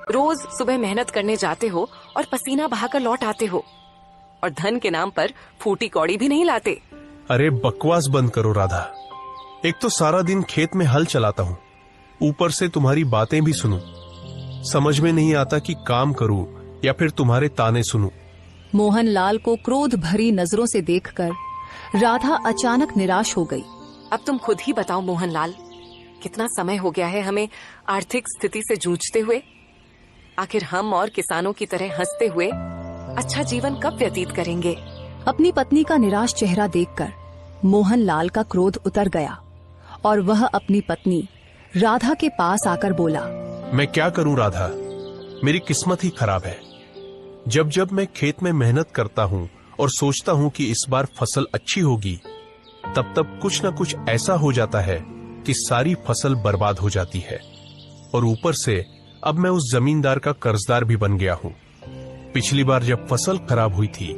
रोज सुबह मेहनत करने जाते हो और पसीना बहाकर लौट आते हो, और धन के नाम पर फूटी कौड़ी भी नहीं लाते। अरे बकवास बंद करो राधा। एक तो सारा दिन खेत में हल चलाता हूँ, ऊपर से तुम्हारी बातें भी सुनूं। समझ में नहीं आता कि काम करूं या फिर तुम्हारे ताने सुनूं। मोहनलाल को क्रोध भरी नजरों से देखकर राधा अचानक निराश हो गई। अब तुम खुद ही बताओ मोहनलाल, कितना समय हो गया है हमें आर्थिक स्थिति से जूझते हुए। आखिर हम और किसानों की तरह हंसते हुए अच्छा जीवन कब व्यतीत करेंगे? अपनी पत्नी का निराश चेहरा देखकर मोहनलाल का क्रोध उतर गया और वह अपनी पत्नी राधा के पास आकर बोला, मैं क्या करूं राधा, मेरी किस्मत ही खराब है। जब जब मैं खेत में मेहनत करता हूं और सोचता हूं कि इस बार फसल अच्छी होगी, तब तब कुछ न कुछ ऐसा हो जाता है कि सारी फसल बर्बाद हो जाती है। और ऊपर से अब मैं उस जमींदार का कर्जदार भी बन गया हूं। पिछली बार जब फसल खराब हुई थी,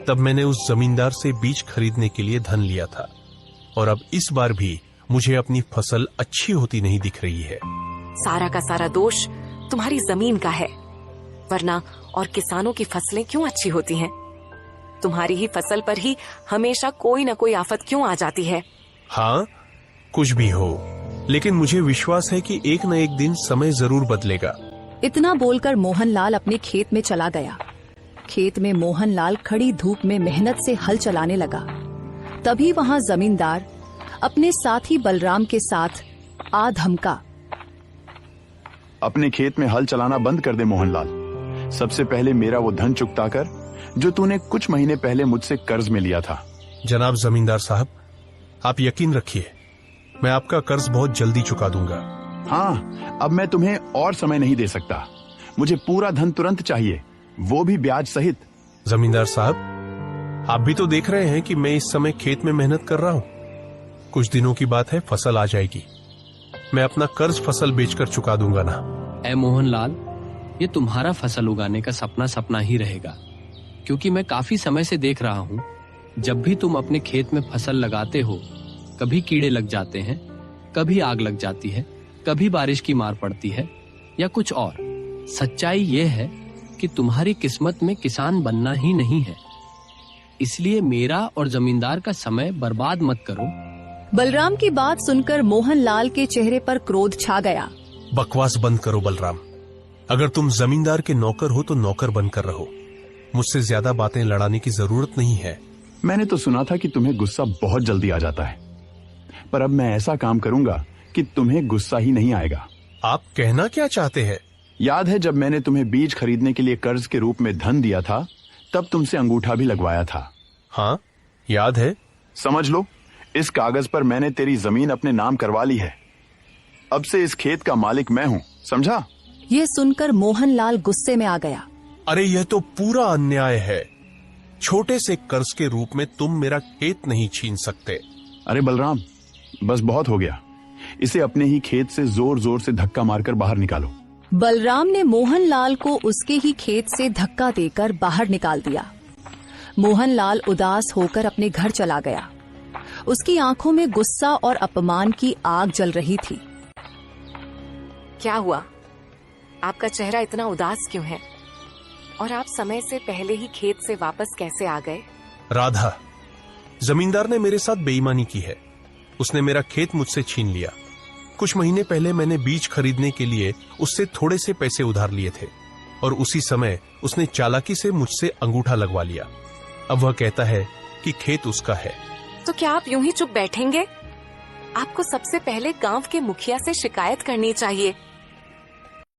तब मैंने उस जमींदार से बीज खरीदने के लिए धन लिया था, और अब इस बार भी मुझे अपनी फसल अच्छी होती नहीं दिख रही है। सारा का सारा दोष तुम्हारी जमीन का है, वरना और किसानों की फसलें क्यों अच्छी होती हैं? तुम्हारी ही फसल पर ही हमेशा कोई न कोई आफत क्यों आ जाती है? हाँ, कुछ भी हो, लेकिन मुझे विश्वास है कि एक न एक दिन समय जरूर बदलेगा। इतना बोलकर मोहनलाल अपने खेत में चला गया। खेत में मोहनलाल खड़ी धूप में मेहनत से हल चलाने लगा। तभी वहां जमींदार अपने साथी बलराम के साथ आ धमका, अपने खेत में हल चलाना बंद कर दे मोहनलाल। सबसे पहले मेरा वो धन चुकता कर जो तूने कुछ महीने पहले मुझसे कर्ज में लिया था। जनाब जमींदार साहब, आप यकीन रखिए, मैं आपका कर्ज बहुत जल्दी चुका दूंगा। हाँ, अब मैं तुम्हें और समय नहीं दे सकता। मुझे पूरा धन तुरंत चाहिए, वो भी ब्याज सहित। जमींदार साहब, आप भी तो देख रहे हैं कि मैं इस समय खेत में मेहनत कर रहा हूँ। कुछ दिनों की बात है, फसल आ जाएगी। मैं अपना कर्ज फसल बेचकर चुका दूंगा ना। ऐ मोहनलाल, ये तुम्हारा फसल उगाने का सपना सपना ही रहेगा, क्योंकि मैं काफी समय से देख रहा हूँ, जब भी तुम अपने खेत में फसल लगाते हो, कभी कीड़े लग जाते हैं, कभी आग लग जाती है, कभी बारिश की मार पड़ती है या कुछ और। सच्चाई ये है कि तुम्हारी किस्मत में किसान बनना ही नहीं है। इसलिए मेरा और जमींदार का समय बर्बाद मत करो। बलराम की बात सुनकर मोहनलाल के चेहरे पर क्रोध छा गया। बकवास बंद करो बलराम। अगर तुम जमींदार के नौकर हो तो नौकर बनकर रहो। मुझसे ज्यादा बातें लड़ाने की जरूरत नहीं है। मैंने तो सुना था कि तुम्हें गुस्सा बहुत जल्दी आ जाता है, पर अब मैं ऐसा काम करूंगा कि तुम्हें गुस्सा ही नहीं आएगा। आप कहना क्या चाहते हैं? याद है जब मैंने तुम्हें बीज खरीदने के लिए कर्ज के रूप में धन दिया था, तब तुमसे अंगूठा भी लगवाया था। हाँ, याद है। समझ लो, इस कागज पर मैंने तेरी जमीन अपने नाम करवा ली है। अब से इस खेत का मालिक मैं हूँ, समझा? ये सुनकर मोहनलाल गुस्से में आ गया। अरे यह तो पूरा अन्याय है। छोटे से कर्ज के रूप में तुम मेरा खेत नहीं छीन सकते। अरे बलराम, बस बहुत हो गया। इसे अपने ही खेत से जोर जोर से धक्का मारकर बाहर निकालो। बलराम ने मोहनलाल को उसके ही खेत से धक्का देकर बाहर निकाल दिया। मोहनलाल उदास होकर अपने घर चला गया। उसकी आंखों में गुस्सा और अपमान की आग जल रही थी। क्या हुआ? आपका चेहरा इतना उदास क्यों है? और आप समय से पहले ही खेत से वापस कैसे आ गए? राधा, जमींदार ने मेरे साथ बेईमानी की है। उसने मेरा खेत मुझसे छीन लिया। कुछ महीने पहले मैंने बीज खरीदने के लिए उससे थोड़े से पैसे उधार लिए थे, और उसी समय उसने चालाकी से मुझसे अंगूठा लगवा लिया। अब वह कहता है कि खेत उसका है। तो क्या आप यूं ही चुप बैठेंगे? आपको सबसे पहले गांव के मुखिया से शिकायत करनी चाहिए।